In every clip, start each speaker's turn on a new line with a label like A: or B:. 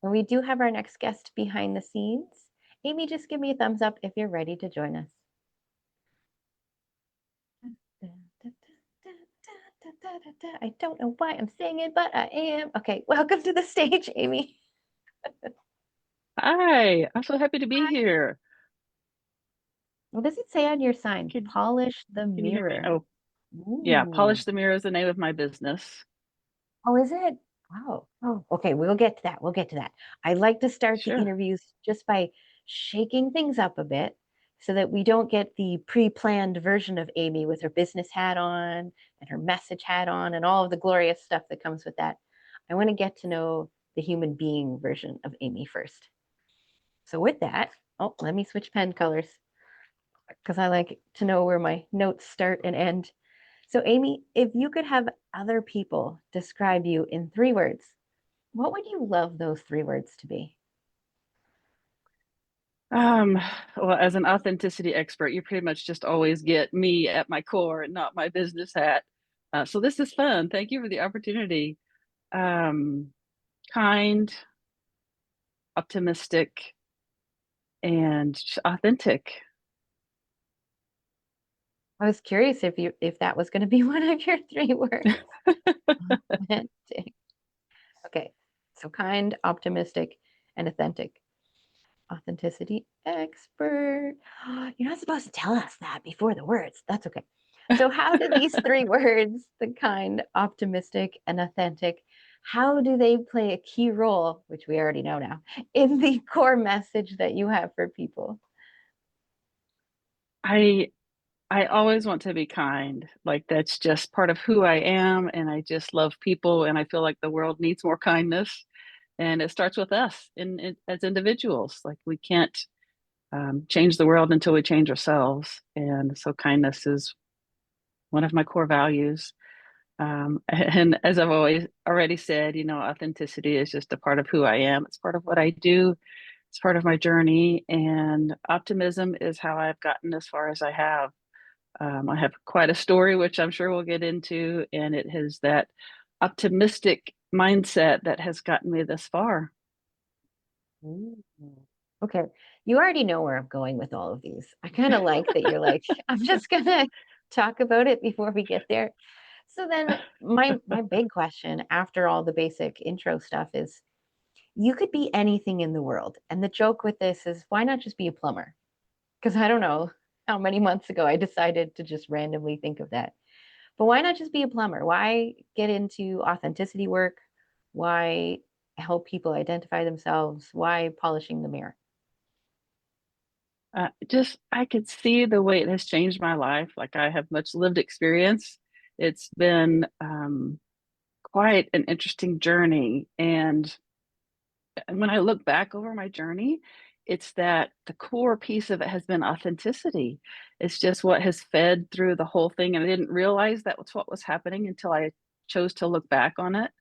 A: And we do have our next guest behind the scenes. Amy, just give me a thumbs up if you're ready to join us. I don't know why I'm singing, but I am. Okay, welcome to the stage, Amy.
B: Hi, I'm so happy to be
A: Hi.
B: here.
A: What does it say on your sign?
B: Can
A: Polish the
B: can you hear me?
A: mirror.
B: Oh, yeah,
A: Ooh.
B: Polish the Mirror is the name of my business.
A: Oh, is it? Wow. Oh, okay. We'll get to that. We'll get to that. I like to start the
B: Sure.
A: interviews just by shaking things up a bit so that we don't get the pre-planned version of Amy with her business hat on and her message hat on and all of the glorious stuff that comes with that. I want to get to know the human being version of Amy first. So with that, oh, let me switch pen colors because I like to know where my notes start and end. So, Amy, if you could have other people describe you in 3 words, what would you love those 3 words to be?
B: Um, well, as an authenticity expert, you pretty much just always get me at my core and not my business hat. So this is fun. Thank you for the opportunity. Um, Kind, optimistic, and authentic.
A: I was curious if that was going to be one of your 3 words. Authentic. Okay, so kind, optimistic, and authentic. Authenticity expert. You're not supposed to tell us that before the words. That's okay. So, how do these 3 words, the kind, optimistic, and authentic, how do they play a key role, which we already know now, in the core message that you have for people?
B: I I always want to be kind. Like that's just part of who I am, and I just love people, and I feel like the world needs more kindness. And it starts with us as individuals. Like we can't change the world until we change ourselves, and so kindness is one of my core values. And as I've always already said, authenticity is just a part of who I am. It's part of what I do. It's part of my journey, and optimism is how I've gotten as far as I have. I have quite a story, which I'm sure we'll get into, and it has that optimistic mindset that has gotten me this far.
A: Mm. Okay. You already know where I'm going with all of these. I kind of like that you're like, I'm just gonna talk about it before we get there. So then my big question after all the basic intro stuff is you could be anything in the world. And the joke with this is why not just be a plumber? Because I don't know how many months ago I decided to just randomly think of that. But why not just be a plumber? Why get into authenticity work? Why help people identify themselves? Why polishing the mirror?
B: Just I could see the way it has changed my life. Like I have much lived experience. It's been quite an interesting journey. And when I look back over my journey, it's that the core piece of it has been authenticity. It's just what has fed through the whole thing. And I didn't realize that was what was happening until I chose to look back on it.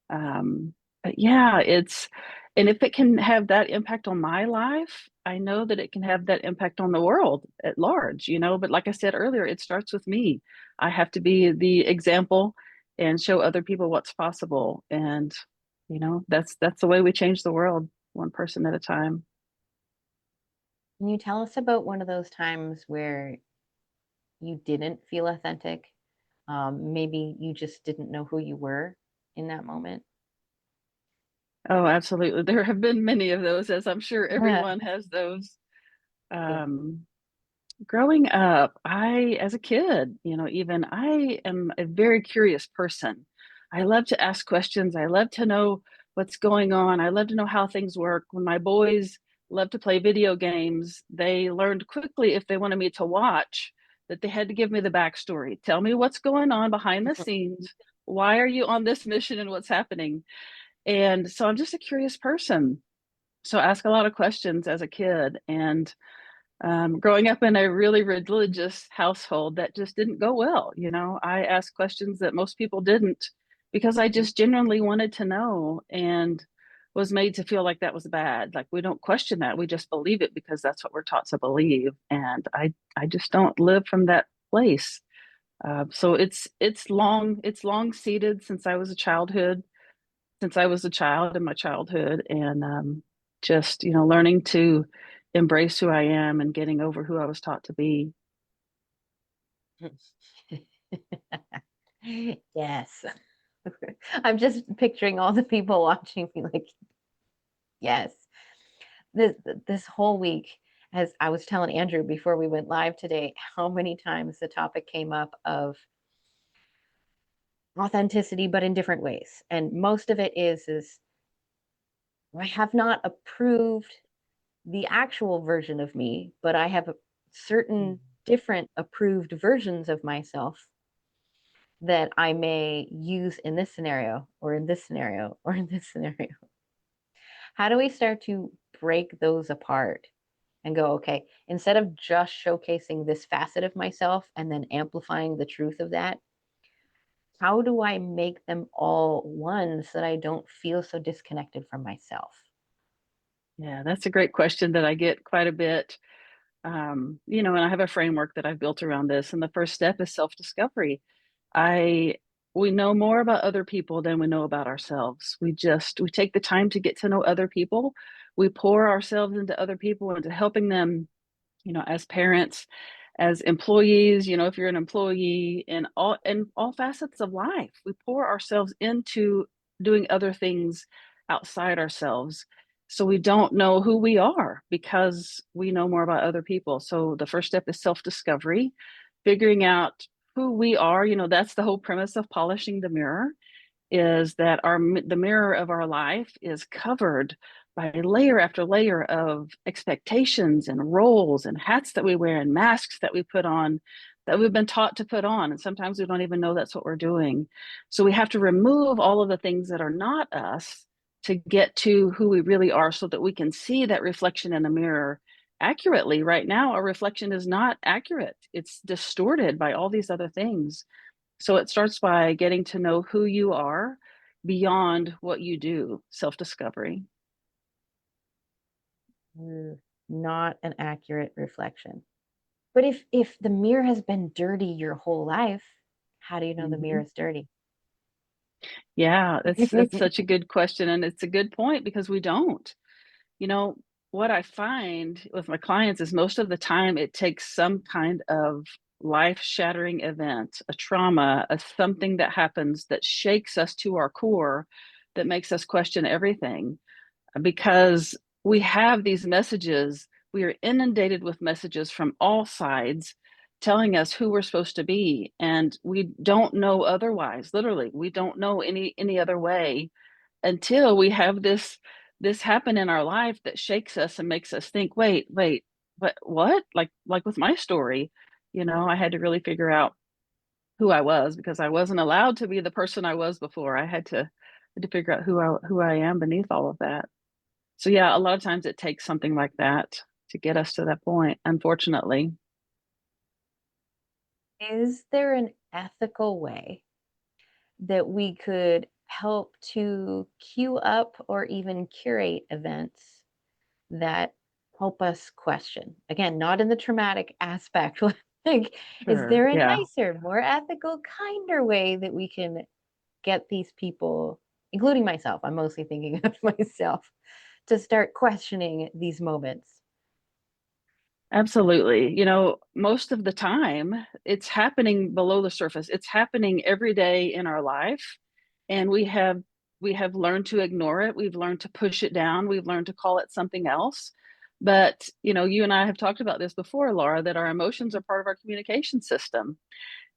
B: But yeah, and if it can have that impact on my life, I know that it can have that impact on the world at large. But like I said earlier, it starts with me. I have to be the example and show other people what's possible. And, that's the way we change the world, one person at a time.
A: Can you tell us about one of those times where you didn't feel authentic? Maybe you just didn't know who you were in that moment.
B: Oh, absolutely. There have been many of those, as I'm sure everyone has those.
A: Yeah.
B: Um, Growing up, as a kid, even I am a very curious person. I love to ask questions. I love to know what's going on. I love to know how things work. When my boys love to play video games, they learned quickly if they wanted me to watch that they had to give me the backstory. Tell me what's going on behind the scenes. Why are you on this mission and what's happening? And so I'm just a curious person. So I ask a lot of questions as a kid. And growing up in a really religious household, that just didn't go well. I asked questions that most people didn't because I just genuinely wanted to know and was made to feel like that was bad. Like we don't question that. We just believe it because that's what we're taught to believe. And I just don't live from that place. So it's long seated since I was a childhood. since I was a child in my childhood, and just learning to embrace who I am and getting over who I was taught to be.
A: Yes. I'm just picturing all the people watching me like, yes. This whole week, as I was telling Andrew before we went live today, how many times the topic came up of authenticity, but in different ways. And most of it is I have not approved the actual version of me, but I have certain different approved versions of myself that I may use in this scenario or in this scenario or in this scenario. How do we start to break those apart and go, okay, instead of just showcasing this facet of myself and then amplifying the truth of that, how do I make them all one so that I don't feel so disconnected from myself?
B: Yeah, that's a great question that I get quite a bit. And I have a framework that I've built around this. And the first step is self-discovery. I We know more about other people than we know about ourselves. We take the time to get to know other people. We pour ourselves into other people, into helping them, as parents, as employees, if you're an employee, in all facets of life. We pour ourselves into doing other things outside ourselves. So we don't know who we are because we know more about other people. So the first step is self-discovery, figuring out who we are. That's the whole premise of polishing the mirror, is that the mirror of our life is covered by layer after layer of expectations and roles and hats that we wear and masks that we put on, that we've been taught to put on, and sometimes we don't even know that's what we're doing. So we have to remove all of the things that are not us to get to who we really are, so that we can see that reflection in the mirror accurately. Right now, a reflection is not accurate, it's distorted by all these other things. So it starts by getting to know who you are beyond what you do, self-discovery.
A: Not an accurate reflection. But if the mirror has been dirty your whole life, how do you know the mirror
B: Mhm.
A: is dirty?
B: Yeah, that's such a good question, and it's a good point because we don't. You know, what I find with my clients is most of the time it takes some kind of life-shattering event, a trauma, something that happens that shakes us to our core, that makes us question everything. Because we have these messages, we are inundated with messages from all sides telling us who we're supposed to be, and we don't know otherwise. Literally, we don't know any other way until we have this happen in our life that shakes us and makes us think, wait, what, like with my story. I had to really figure out who I was, because I wasn't allowed to be the person I was before. I had to figure out who I am beneath all of that. So yeah, a lot of times it takes something like that to get us to that point, unfortunately.
A: Is there an ethical way that we could help to queue up or even curate events that help us question? Again, not in the traumatic aspect. Like, is
B: Sure.
A: there a
B: Yeah,
A: nicer, more ethical, kinder way that we can get these people, including myself, I'm mostly thinking of myself, to start questioning these moments?
B: absolutely. Most of the time it's happening below the surface. It's happening every day in our life, and we have learned to ignore it. We've learned to push it down. We've learned to call it something else. But, you and I have talked about this before, Laura, that our emotions are part of our communication system.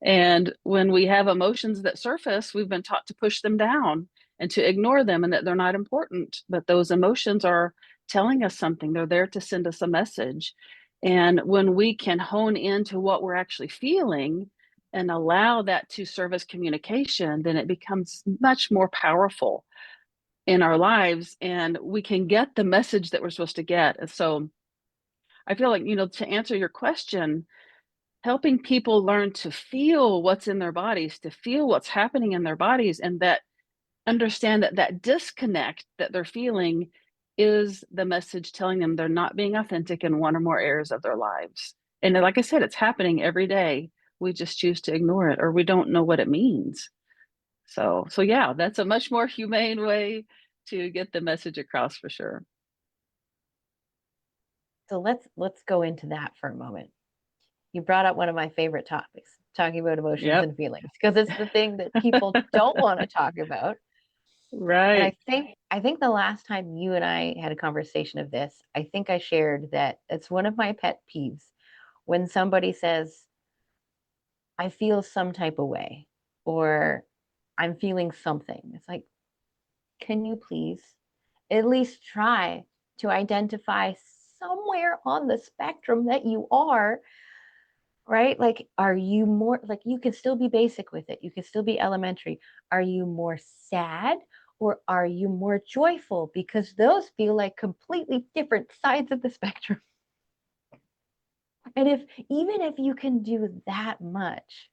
B: And when we have emotions that surface, we've been taught to push them down and to ignore them, and that they're not important. But those emotions are telling us something, they're there to send us a message. And when we can hone into what we're actually feeling and allow that to serve as communication, then it becomes much more powerful in our lives, and we can get the message that we're supposed to get. And so I feel like, to answer your question, helping people learn to feel what's in their bodies, to feel what's happening in their bodies, and that understand that that disconnect that they're feeling is the message telling them they're not being authentic in one or more areas of their lives. And like I said, it's happening every day. We just choose to ignore it, or we don't know what it means. So yeah, that's a much more humane way to get the message across for sure.
A: So let's go into that for a moment. You brought up one of my favorite topics, talking about emotions
B: Yep.
A: and feelings, because it's the thing that people don't want to talk about. And
B: Right.
A: I think the last time you and I had a conversation of this, I think I shared that it's one of my pet peeves when somebody says, I feel some type of way, or I'm feeling something. It's like, can you please at least try to identify somewhere on the spectrum that you are, right? Like, are you more, like, you can still be basic with it, you can still be elementary. Are you more sad or are you more joyful? Because those feel like completely different sides of the spectrum. And if even if you can do that much,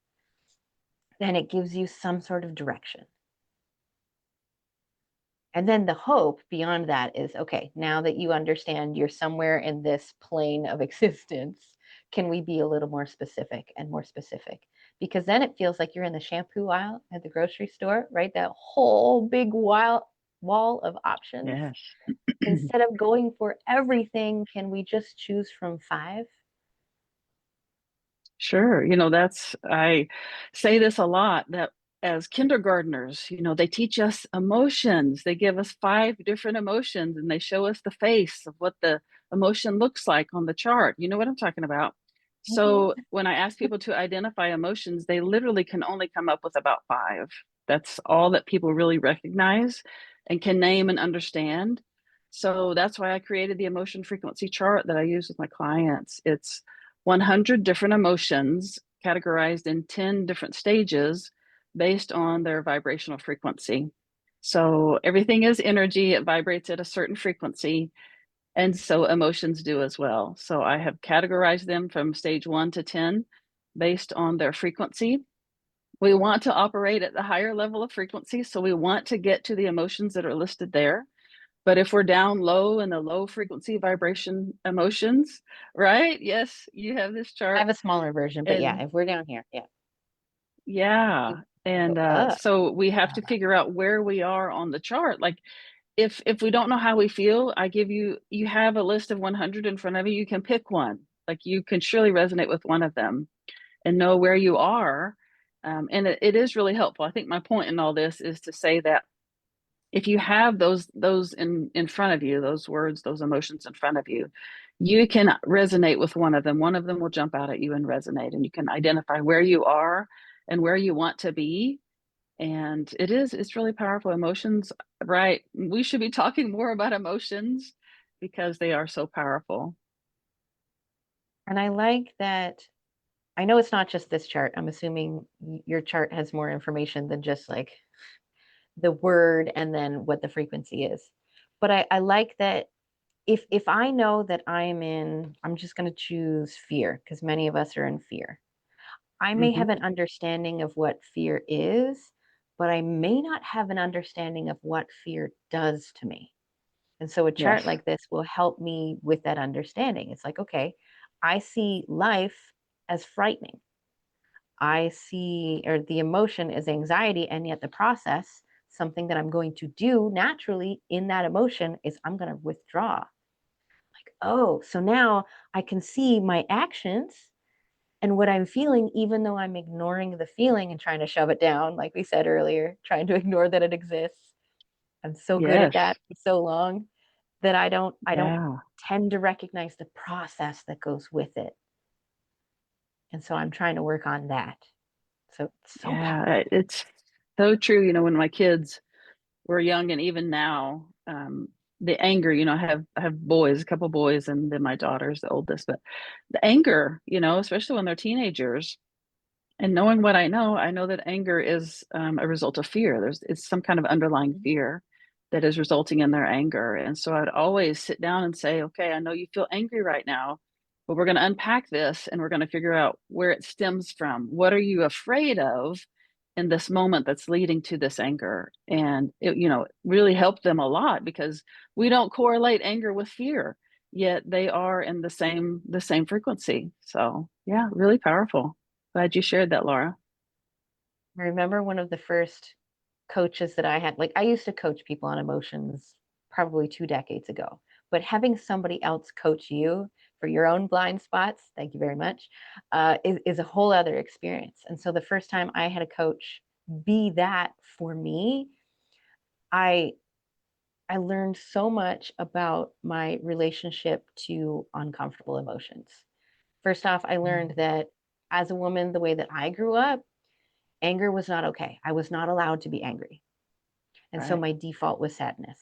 A: then it gives you some sort of direction. And then the hope beyond that is okay, now that you understand you're somewhere in this plane of existence, can we be a little more specific and more specific? Because then it feels like you're in the shampoo aisle at the grocery store, right? That whole big wall of options.
B: Yes.
A: Instead of going for everything, can we just choose from five?
B: Sure. I say this a lot that as kindergartners, they teach us emotions. They give us five different emotions and they show us the face of what the emotion looks like on the chart. You know what I'm talking about? So
A: Mhm.
B: when I ask people to identify emotions, they literally can only come up with about five. That's all that people really recognize and can name and understand. So that's why I created the emotion frequency chart that I use with my clients. It's 100 different emotions categorized in 10 different stages based on their vibrational frequency. So everything is energy, it vibrates at a certain frequency, and so emotions do as well. So I have categorized them from stage 1 to 10 based on their frequency. We want to operate at the higher level of frequency, so we want to get to the emotions that are listed there. But if we're down low in the low frequency vibration emotions, right? Yes, you have this
A: I
B: chart.
A: have a smaller version, but yeah,
B: And
A: if we're down here, yeah, you
B: yeah, and
A: go up.
B: so we have to figure out where we are on the chart. Like if we don't know how we feel, you have a list of 100 in front of you. You can pick one. Like you can surely resonate with one of them and know where you are. And it is really helpful. I think my point in all this is to say that if you have those in front of you, those words, those emotions in front of you, you can resonate with one of them. One of them will jump out at you and resonate, and you can identify where you are and where you want to be. And it's really powerful. Emotions, right? We should be talking more about emotions because they are so powerful.
A: And I like that. I know it's not just this chart. I'm assuming your chart has more information than just like the word and then what the frequency is. But I like that if I know that I'm just going to choose fear because many of us are in fear. I may
B: Hmm.
A: have an understanding of what fear is, but I may not have an understanding of what fear does to me. And so a chart
B: Yes.
A: like this will help me with that understanding. It's like, okay, I see life as frightening. I see, or the emotion is anxiety, and yet the process, something that I'm going to do naturally in that emotion is I'm going to withdraw. Like, oh, so now I can see my actions and what I'm feeling, even though I'm ignoring the feeling and trying to shove it down, like we said earlier, trying to ignore that it exists. I'm so good at
B: Yes.
A: that for so long that I don't
B: Yeah.
A: tend to recognize the process that goes with it. And so I'm trying to work on that. So it's so
B: Yeah.
A: powerful.
B: It's so true. When my kids were young and even now, the anger, I have boys, a couple boys, and then my daughter's the oldest, but the anger, especially when they're teenagers, and knowing what I know that anger is a result of fear. It's some kind of underlying
A: Mhm.
B: fear that is resulting in their anger. And so I'd always sit down and say, okay, I know you feel angry right now, but we're going to unpack this and we're going to figure out where it stems from. What are you afraid of in this moment that's leading to this anger? And it really helped them a lot because we don't correlate anger with fear, yet they are in the same frequency. So yeah, really powerful. Glad you shared that, Laura.
A: I remember one of the first coaches that I had, like I used to coach people on emotions probably 2 decades ago, but having somebody else coach you for your own blind spots, thank you very much, is a whole other experience. And so the first time I had a coach be that for me, I I learned so much about my relationship to uncomfortable emotions. First off, I learned
C: Mm.
A: that as a woman, the way that I grew up, anger was not okay. I was not allowed to be angry. And so
B: Right.
A: my default was sadness.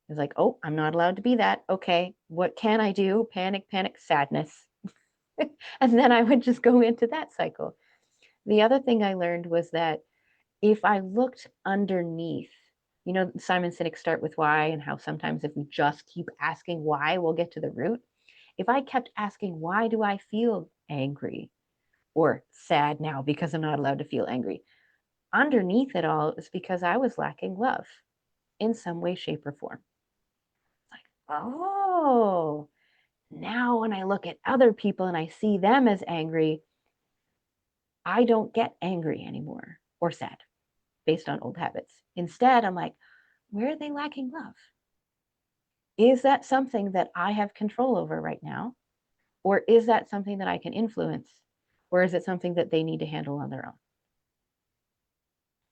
A: It was like, oh, I'm not allowed to be that. Okay, what can I do? Panic, panic, sadness. And then I would just go into that cycle. The other thing I learned was that if I looked underneath, Simon Sinek start with why, and how sometimes if we just keep asking why, we'll get to the root. If I kept asking, why do I feel angry or sad now because I'm not allowed to feel angry? Underneath it all is because I was lacking love in some way, shape, or form. It's like, oh, now when I look at other people and I see them as angry, I don't get angry anymore or sad based on old habits. Instead, I'm like, where are they lacking love? Is that something that I have control over right now? Or is that something that I can influence? Or is it something that they need to handle on their own?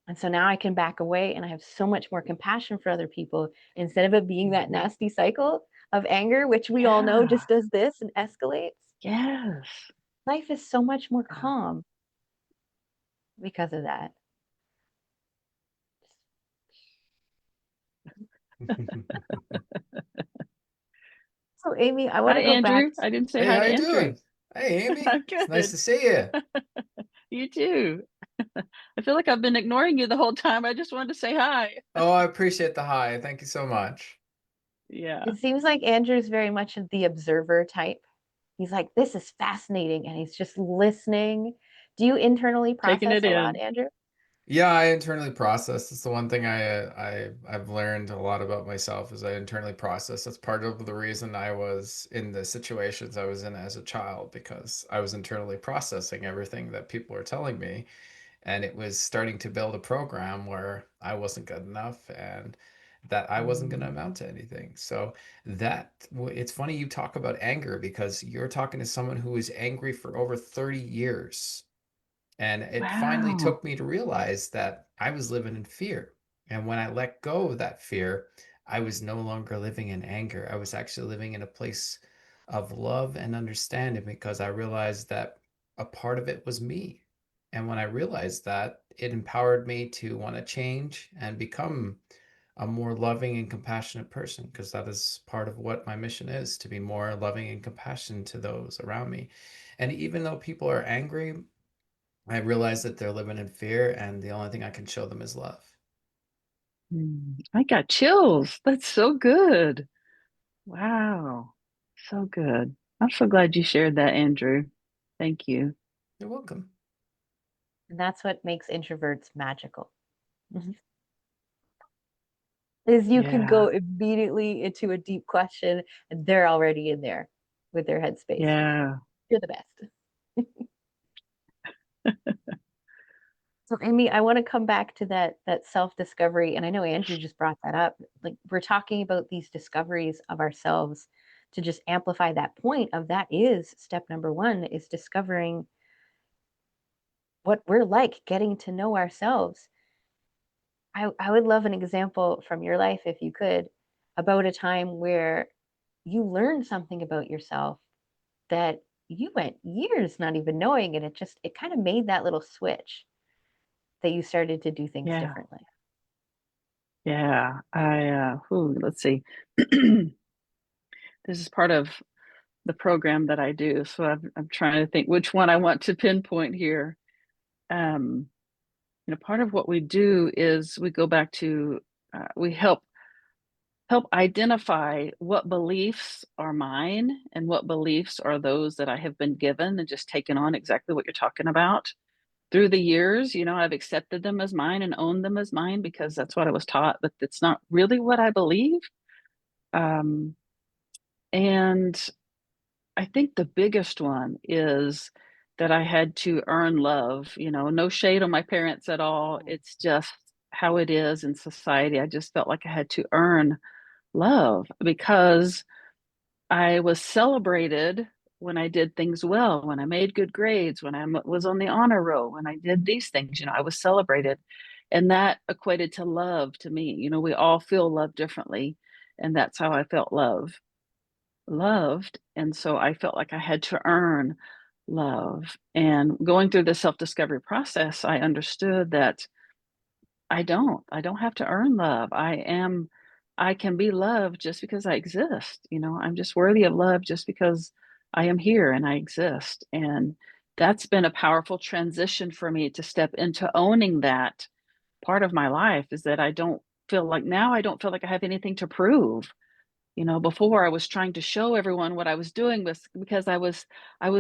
A: And so now I can back away and I have so much more compassion for other people instead of it being that
C: Mhm.
A: nasty cycle of anger, which we all know
B: Yeah.
A: just does this and escalates.
B: Yes.
A: Life is so much more
B: Yeah.
A: calm because of that. So, Amy, I want
B: Hi,
A: to go back.
B: Andrew. I didn't say
C: Hey,
B: hi
C: how
B: to
C: you
B: Andrew.
C: doing? Hey, Amy.
B: I'm
C: It's nice
B: good.
C: to see you.
B: You too. I feel like I've been ignoring you the whole time. I just wanted to say hi.
C: Oh, I appreciate the hi. Thank you so much.
B: Yeah.
A: It seems like Andrew's very much the observer type. He's like, this is fascinating. And he's just listening. Do you internally
B: Taking
A: process
B: it
A: a lot,
B: in.
A: Andrew?
C: Yeah, I internally process. It's the one thing I've learned a lot about myself is I internally process. That's part of the reason I was in the situations I was in as a child because I was internally processing everything that people were telling me. And it was starting to build a program where I wasn't good enough and that I wasn't going to
B: Mm.
C: amount to anything. So it's funny you talk about anger because you're talking to someone who was angry for over 30 years. And it finally
B: Wow.
C: took me to realize that I was living in fear. And when I let go of that fear, I was no longer living in anger. I was actually living in a place of love and understanding because I realized that a part of it was me. And when I realized that, it empowered me to want to change and become a more loving and compassionate person because that is part of what my mission is to be more loving and compassionate to those around me. And even though people are angry, I realize that they're living in fear, and the only thing I can show them is love.
B: I got chills. That's so good. Wow. So good. I'm so glad you shared that, Andrew. Thank you.
C: You're welcome.
A: And that's what makes introverts magical. Mhm. Is you can
B: Yeah.
A: go immediately into a deep question and they're already in there with their headspace.
B: Yeah.
A: You're the best. So Amy, I want to come back to that self-discovery. And I know Andrew just brought that up. Like we're talking about these discoveries of ourselves to just amplify that point of that is step number one is discovering what we're like, getting to know ourselves. I would love an example from your life, if you could, about a time where you learned something about yourself that you went years not even knowing, and it kind of made that little switch that you started to do things
B: Yeah.
A: differently.
B: Yeah. Let's see. This is part of the program that I do. So I'm trying to think which one I want to pinpoint here. Um, Part of what we do is we go back to we help identify what beliefs are mine and what beliefs are those that I have been given and just taken on exactly what you're talking about. Through the years, I've accepted them as mine and owned them as mine because that's what I was taught, but it's not really what I believe. Um, and I think the biggest one is that I had to earn love. No shade on my parents at all.
A: Mm.
B: It's just how it is in society. I just felt like I had to earn love because I was celebrated when I did things well, when I made good grades, when was on the honor roll, when I did these things, I was celebrated. And that equated to love to me. We all feel love differently. And that's how I felt loved. And so I felt like I had to earn love. And going through the self-discovery process, I understood that I don't have to earn love. I can be loved just because I exist. I'm just worthy of love just because I am here and I exist. And that's been a powerful transition for me to step into owning that part of my life, is that I don't feel like I have anything to prove. Before I was trying to show everyone what I was doing was because I was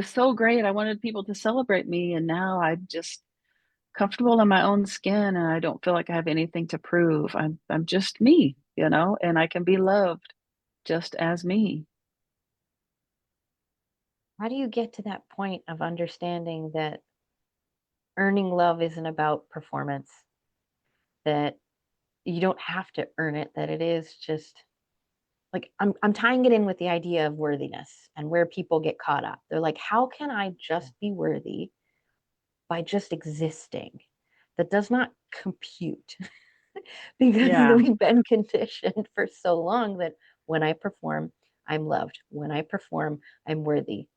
B: so great. I wanted people to celebrate me. And now I'm just comfortable in my own skin, and I don't feel like I have anything to prove. I'm just me, and I can be loved just as me.
A: How do you get to that point of understanding that earning love isn't about performance, that you don't have to earn it, that it is just like I'm tying it in with the idea of worthiness and where people get caught up. They're like, how can I just be worthy by just existing? That does not compute because
B: Yeah.
A: we've been conditioned for so long that when I perform, I'm loved. When I perform, I'm worthy.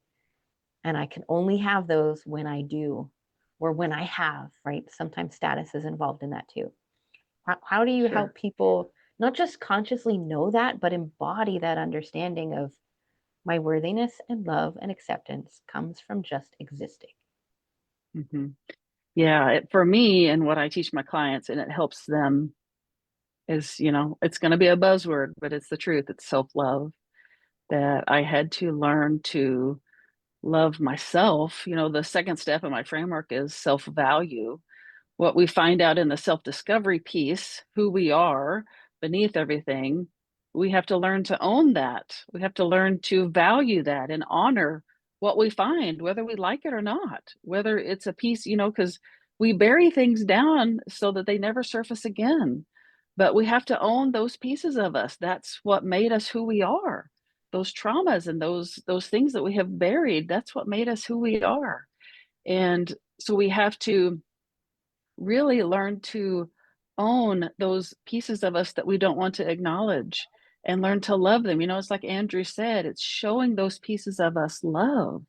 A: And I can only have those when I do, or when I have, right? Sometimes status is involved in that too. How do you
B: Sure.
A: help people not just consciously know that, but embody that understanding of my worthiness and love and acceptance comes from just existing?
B: Hmm. Yeah. For me, and what I teach my clients, and it helps them, is, it's going to be a buzzword, but it's the truth. It's self-love. That I had to learn to love myself. The second step in my framework is self-value. What we find out in the self-discovery piece, who we are beneath everything, we have to learn to own that. We have to learn to value that and honor what we find, whether we like it or not, whether it's a piece, because we bury things down so that they never surface again. But we have to own those pieces of us. That's what made us who we are. Those traumas and those things that we have buried, that's what made us who we are. And so we have to really learn to own those pieces of us that we don't want to acknowledge, and learn to love them. It's like Andrew said, it's showing those pieces of us love.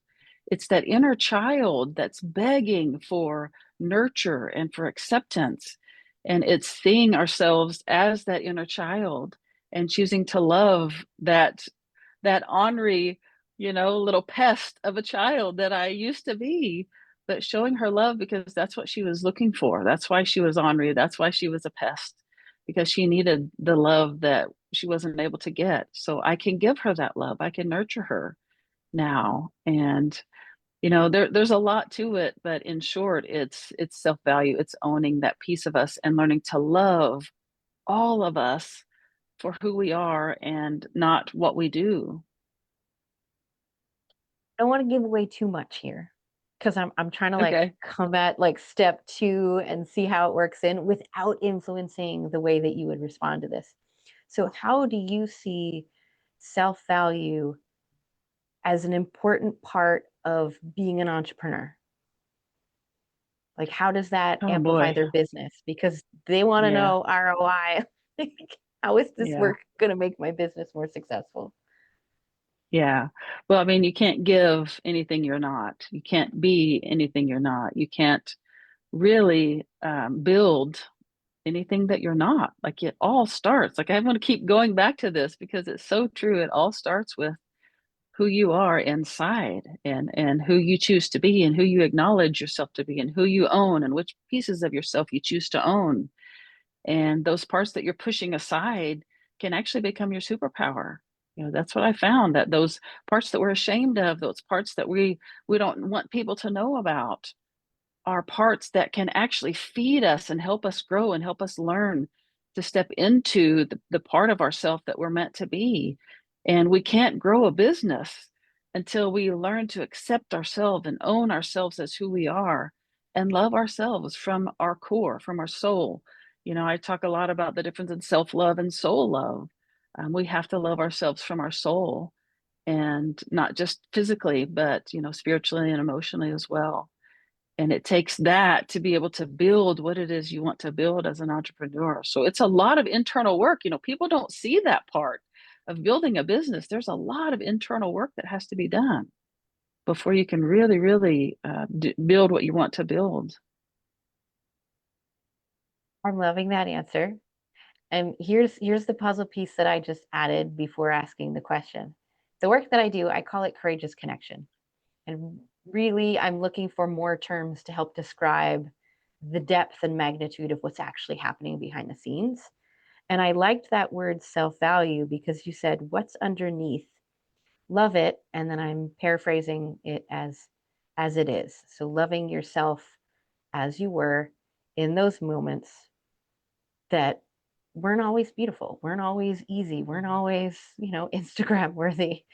B: It's that inner child that's begging for nurture and for acceptance. And it's seeing ourselves as that inner child and choosing to love that ornery, little pest of a child that I used to be, but showing her love because that's what she was looking for. That's why she was ornery. That's why she was a pest, because she needed the love that she wasn't able to get. So I can give her that love. I can nurture her now. And there's a lot to it, but in short, it's self-value. It's owning that piece of us and learning to love all of us for who we are and not what we do.
A: I don't want to give away too much here because I'm trying to like
B: Okay.
A: come at like step two and see how it works in without influencing the way that you would respond to this. So how do you see self-value as an important part of being an entrepreneur? Like, how does that
B: Oh
A: amplify
B: boy.
A: their business? Because they want to
B: Yeah.
A: know ROI. How is this
B: Yeah.
A: work going to make my business more successful?
B: Yeah. Well, I mean, you can't give anything you're not. You can't be anything you're not. You can't really build anything that you're not. Like, it all starts. Like, I want to keep going back to this because it's so true. It all starts with who you are inside, and who you choose to be, and who you acknowledge yourself to be, and who you own, and which pieces of yourself you choose to own. And those parts that you're pushing aside can actually become your superpower. That's what I found, that those parts that we're ashamed of, those parts that we don't want people to know about, are parts that can actually feed us and help us grow and help us learn to step into the part of ourself that we're meant to be. And we can't grow a business until we learn to accept ourselves and own ourselves as who we are, and love ourselves from our core, from our soul, I talk a lot about the difference in self-love and soul love. We have to love ourselves from our soul, and not just physically, but spiritually and emotionally as well. And it takes that to be able to build what it is you want to build as an entrepreneur. So it's a lot of internal work. People don't see that part of building a business. There's a lot of internal work that has to be done before you can really, really build what you want to build.
A: I'm loving that answer. And here's the puzzle piece that I just added before asking the question. The work that I do, I call it courageous connection. And really, I'm looking for more terms to help describe the depth and magnitude of what's actually happening behind the scenes. And I liked that word self-value because you said, what's underneath? Love it. And then I'm paraphrasing it as it is. So loving yourself as you were in those moments that weren't always beautiful, weren't always easy, weren't always, Instagram worthy.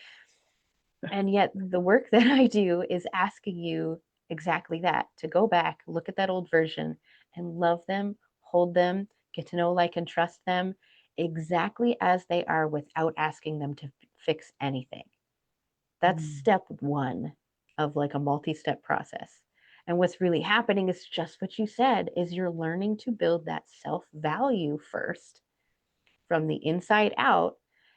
A: And yet the work that I do is asking you exactly that, to go back, look at that old version and love them, hold them, get to know, like, and trust them exactly as they are without asking them to fix anything. That's step one of like a multi-step process. And what's really happening is just what you said, is you're learning to build that self-value first from the inside out.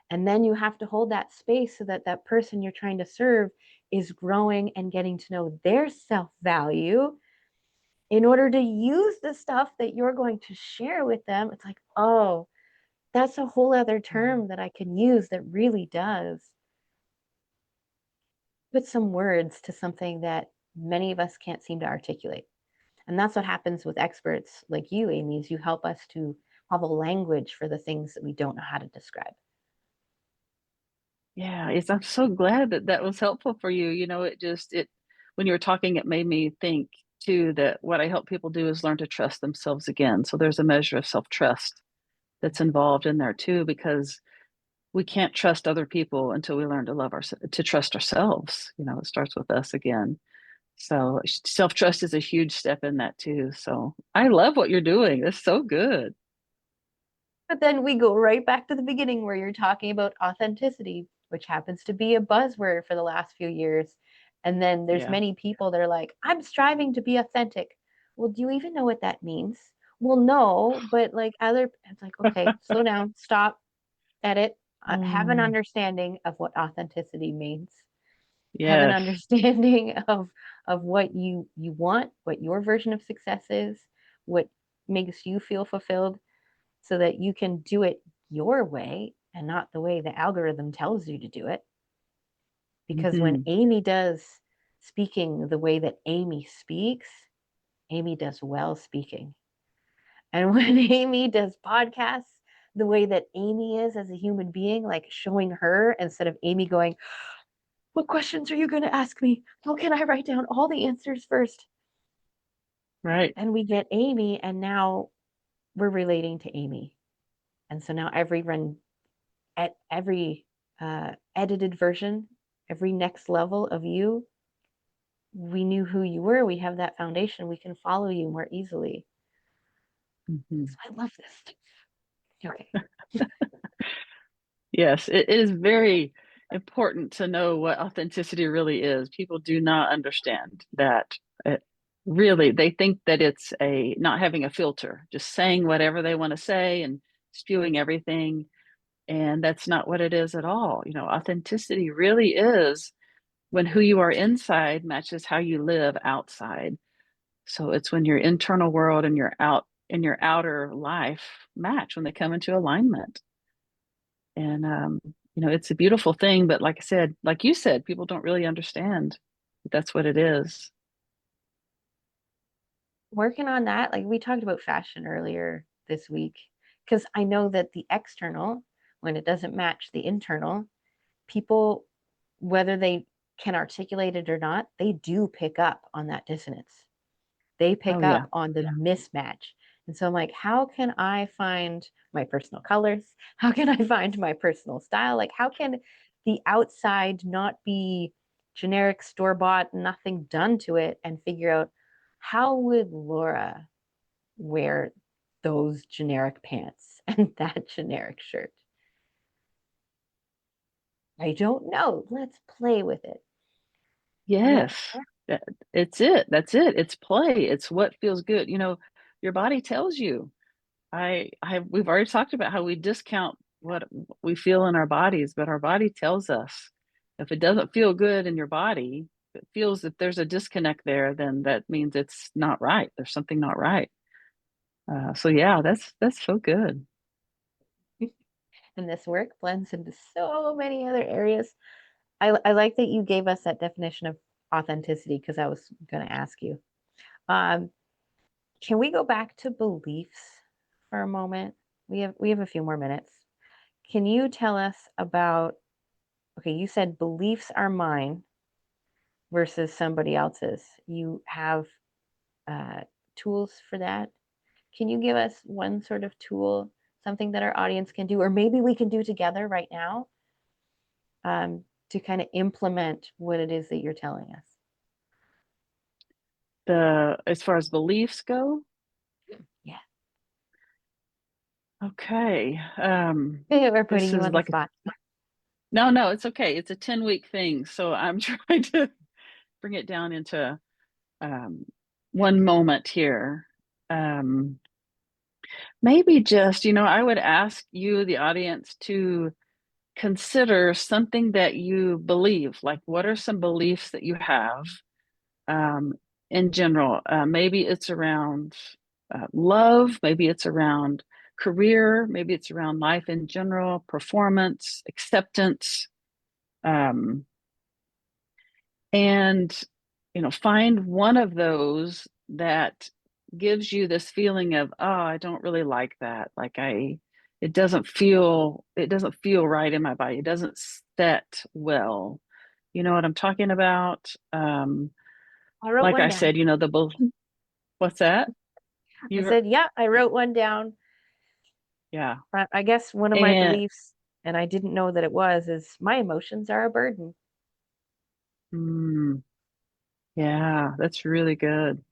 A: And then you have to hold that space so that that person you're trying to serve is growing and getting to know their self-value in order to use the stuff that you're going to share with them. It's like, oh, that's a whole other term that I can use that really does put some words to something that many of us can't seem to articulate. And that's what happens with experts like you, Amy, is you help us to have a language for the things that we don't know how to describe.
B: Yeah, I'm so glad that that was helpful for you. When you were talking, it made me think too that what I help people do is learn to trust themselves again. So there's a measure of self-trust that's involved in there too, because we can't trust other people until we learn to trust ourselves. It starts with us again. So self-trust is a huge step in that too. So I love what you're doing. It's so good.
A: But then we go right back to the beginning where you're talking about authenticity, which happens to be a buzzword for the last few years. And then there's
B: Yeah.
A: many people that are like, I'm striving to be authentic. Well, do you even know what that means? Well, no, but like it's like, okay, slow down, stop, edit, have an
B: Mm,
A: understanding of what authenticity means. Have an
B: yes.
A: understanding of what you want, what your version of success is, what makes you feel fulfilled, so that you can do it your way and not the way the algorithm tells you to do it. Because when
B: Hmm.
A: Amy does speaking the way that Amy speaks, Amy does well speaking. And when Amy does podcasts the way that Amy is as a human being, like showing her instead of Amy going, what questions are you going to ask me? How can I write down all the answers first?
B: Right.
A: And we get Amy, and now we're relating to Amy. And so now every edited version, every next level of you, we knew who you were. We have that foundation. We can follow you more easily.
B: Hmm.
A: So I love this. Okay.
B: Yes, it is very important to know what authenticity really is. People do not understand that. It, really, they think that it's a not having a filter, just saying whatever they want to say and spewing everything. And that's not what it is at all. Authenticity really is when who you are inside matches how you live outside. So it's when your internal world and your outer life match, when they come into alignment. And it's a beautiful thing, but like I said, like you said, people don't really understand that that's what it is.
A: Working on that, like we talked about fashion earlier this week, because I know that the external, when it doesn't match the internal, people, whether they can articulate it or not, they do pick up on that dissonance. They
B: Oh
A: pick
B: yeah.
A: up on the mismatch. And so I'm like, how can I find my personal colors? How can I find my personal style? Like, how can the outside not be generic, store bought, nothing done to it, and figure out how would Laura wear those generic pants and that generic shirt? I don't know. Let's play with it.
B: Yes. It's it. That's it. It's play. It's what feels good. Your body tells you. We've already talked about how we discount what we feel in our bodies, but our body tells us if it doesn't feel good in your body, if it feels that there's a disconnect there, then that means it's not right. There's something not right. So yeah, that's so good.
A: And this work blends into so many other areas. I like that you gave us that definition of authenticity because I was going to ask you. Um, can we go back to beliefs for a moment? We have a few more minutes. Can you tell us about, okay, you said beliefs are mine versus somebody else's. You have uh, tools for that. Can you give us one sort of tool, something that our audience can do, or maybe we can do together right now, to kind of implement what it is that you're telling us?
B: As far as beliefs go,
A: Yeah.
B: okay.
A: We're putting
B: This
A: you
B: is
A: on the
B: like
A: spot.
B: no, it's okay. It's a 10-week thing, so I'm trying to bring it down into um, one moment here. Maybe just, I would ask you, the audience, to consider something that you believe. Like, what are some beliefs that you have um, in general? Maybe it's around love, maybe it's around career, maybe it's around life in general, performance, acceptance. Um, and find one of those that gives you this feeling of, oh, I don't really like that, it doesn't feel right in my body, it doesn't set well. You know what I'm talking about?
A: I wrote
B: Like
A: one
B: I
A: down.
B: said, what's that?
A: I
B: You
A: said, yeah, I wrote one down.
B: Yeah.
A: I guess one of my
B: And
A: beliefs, and I didn't know that it was, is my emotions are a burden.
B: mm, yeah, that's really good.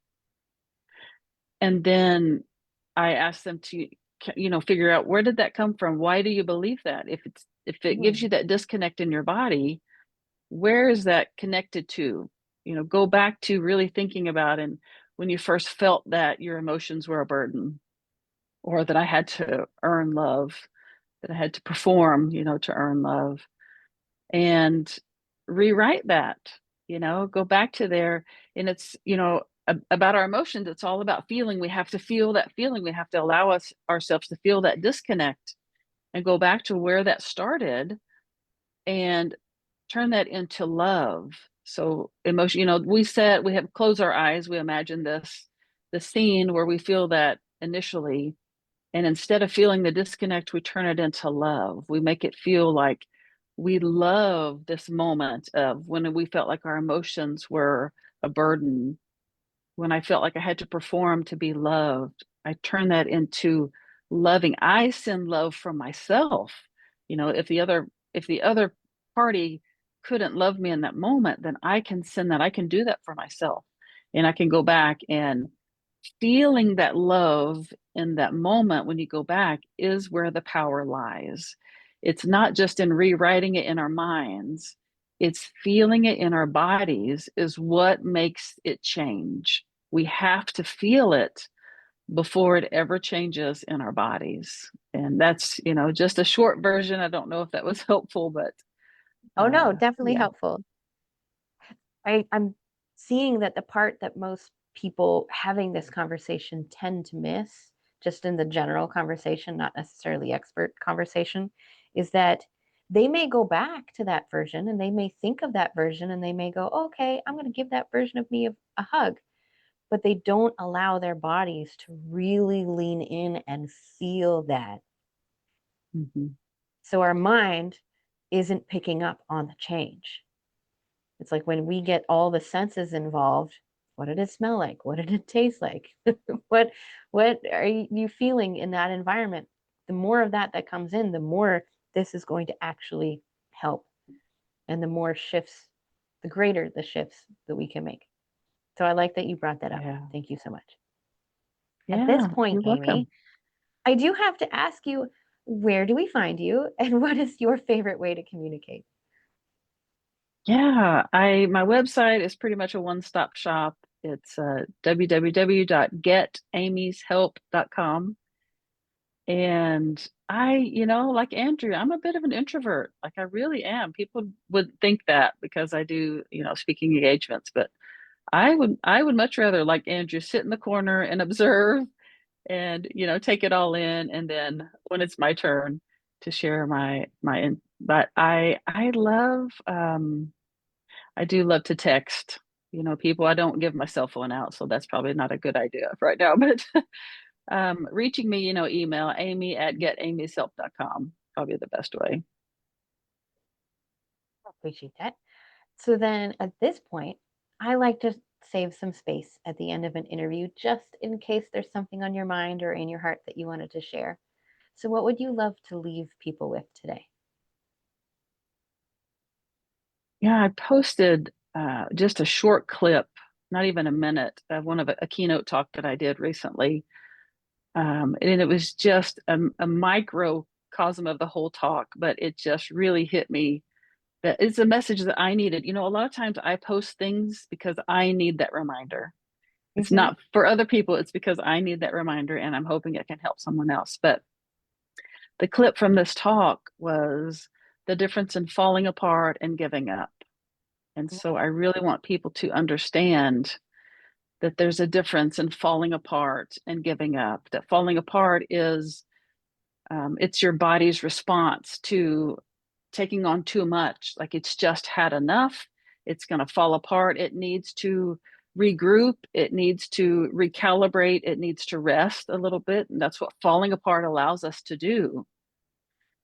B: And then I asked them to, figure out, where did that come from? Why do you believe that? If it gives you
A: Mm.
B: that disconnect in your body, where is that connected to? Go back to really thinking about, and when you first felt that your emotions were a burden, or that I had to earn love, that I had to perform, to earn love, and rewrite that. Go back to there. And it's, about our emotions, it's all about feeling. We have to feel that feeling. We have to allow ourselves to feel that disconnect and go back to where that started and turn that into love. So emotion, we have close our eyes, we imagine the scene where we feel that initially, and instead of feeling the disconnect, we turn it into love. We make it feel like we love this moment of when we felt like our emotions were a burden. When I felt like I had to perform to be loved, I turn that into loving. I send love from myself. If the other party couldn't love me in that moment, then I can send that. I can do that for myself. And I can go back, and feeling that love in that moment when you go back is where the power lies. It's not just in rewriting it in our minds, it's feeling it in our bodies is what makes it change. We have to feel it before it ever changes in our bodies. And that's, just a short version. I don't know if that was helpful, but
A: Oh no, definitely
B: yeah.
A: helpful. I'm seeing that the part that most people having this conversation tend to miss, just in the general conversation, not necessarily expert conversation, is that they may go back to that version and they may think of that version and they may go, okay, I'm going to give that version of me a hug. But they don't allow their bodies to really lean in and feel that.
B: Mhm.
A: So our mind isn't picking up on the change. It's like when we get all the senses involved, what did it smell like? What did it taste like? what what are you feeling in that environment? The more of that comes in, the more this is going to actually help. And the more shifts, the greater the shifts that we can make. So I like that you brought that up.
B: Yeah.
A: Thank you so much. At this
B: Yeah.
A: point,
B: You're
A: Amy,
B: welcome.
A: I do have to ask you, where do we find you and what is your favorite way to communicate?
B: Yeah, my website is pretty much a one-stop shop. It's www.getamyshelp.com. And like Andrew, I'm a bit of an introvert. Like I really am. People would think that because I do, speaking engagements, but I would much rather, like Andrew, sit in the corner and observe and, take it all in. And then when it's my turn to share but I love, I do love to text, people. I don't give my cell phone out, so that's probably not a good idea right now, but reaching me, email amy@getamyshelp.com, probably the best way.
A: I appreciate that. So then at this point, I like to save some space at the end of an interview just in case there's something on your mind or in your heart that you wanted to share. So, what would you love to leave people with today?
B: Yeah, I posted just a short clip, not even a minute, of one of a keynote talk that I did recently. And it was just a microcosm of the whole talk, but it just really hit me that it's a message that I needed. A lot of times I post things because I need that reminder. It's
A: Mm-hmm.
B: not for other people, it's because I need that reminder and I'm hoping it can help someone else. But the clip from this talk was the difference in falling apart and giving up. And so I really want people to understand that there's a difference in falling apart and giving up. That falling apart is it's your body's response to taking on too much. Like it's just had enough. It's going to fall apart. It needs to regroup. It needs to recalibrate. It needs to rest a little bit. And that's what falling apart allows us to do.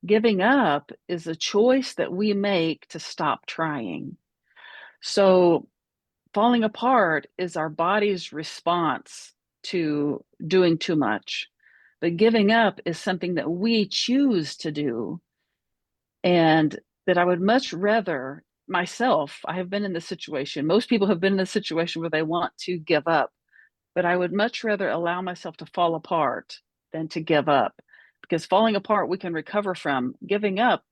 B: Giving up is a choice that we make to stop trying. So falling apart is our body's response to doing too much. But giving up is something that we choose to do. And that I would much rather myself, I have been in this situation. Most people have been in this situation where they want to give up, but I would much rather allow myself to fall apart than to give up. Because falling apart, we can recover from. Giving up,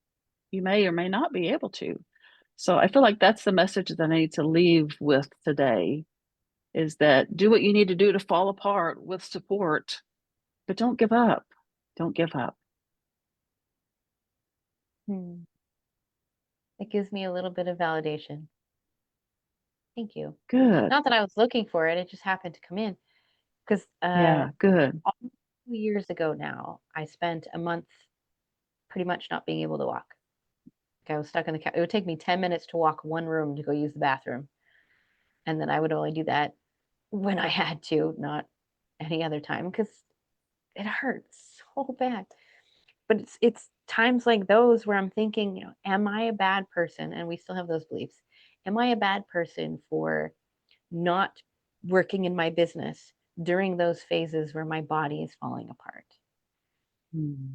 B: you may or may not be able to. So I feel like that's the message that I need to leave with today is that do what you need to do to fall apart with support, but don't give up. Don't give up.
A: Hmm. It gives me a little bit of validation. Thank you.
B: Good.
A: Not that I was looking for it, it just happened to come in. Because
B: Yeah, good.
A: 2 years ago now, I spent a month pretty much not being able to walk. Like I was stuck in the couch. It would take me 10 minutes to walk one room to go use the bathroom. And then I would only do that when I had to, not any other time, because it hurts so bad. But it's times like those where I'm thinking, am I a bad person? And we still have those beliefs. Am I a bad person for not working in my business during those phases where my body is falling apart?
B: Hmm.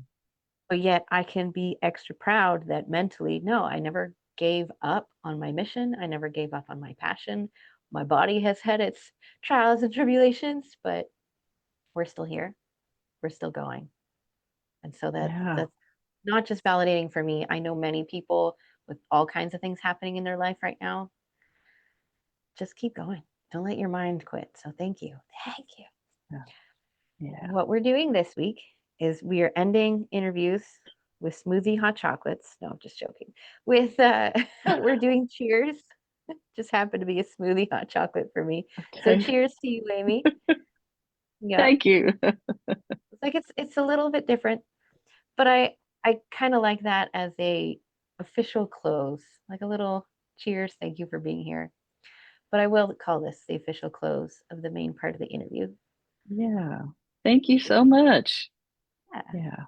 A: But yet I can be extra proud that mentally, no, I never gave up on my mission. I never gave up on my passion. My body has had its trials and tribulations, but we're still here. We're still going. And so
B: Yeah.
A: that's not just validating for me. I know many people with all kinds of things happening in their life right now. Just keep going. Don't let your mind quit. So thank you. Thank you.
B: Yeah. Yeah.
A: What we're doing this week is we are ending interviews with smoothie hot chocolates. No, I'm just joking. With we're doing cheers. Just happened to be a smoothie hot chocolate for me. So
B: Okay.
A: cheers to you, Amy. Yeah.
B: Thank you.
A: It's like it's a little bit different, but I kind of like that as a official close, like a little cheers. Thank you for being here. But I will call this the official close of the main part of the interview.
B: Yeah. Thank you so much.
A: Yeah.
B: Yeah.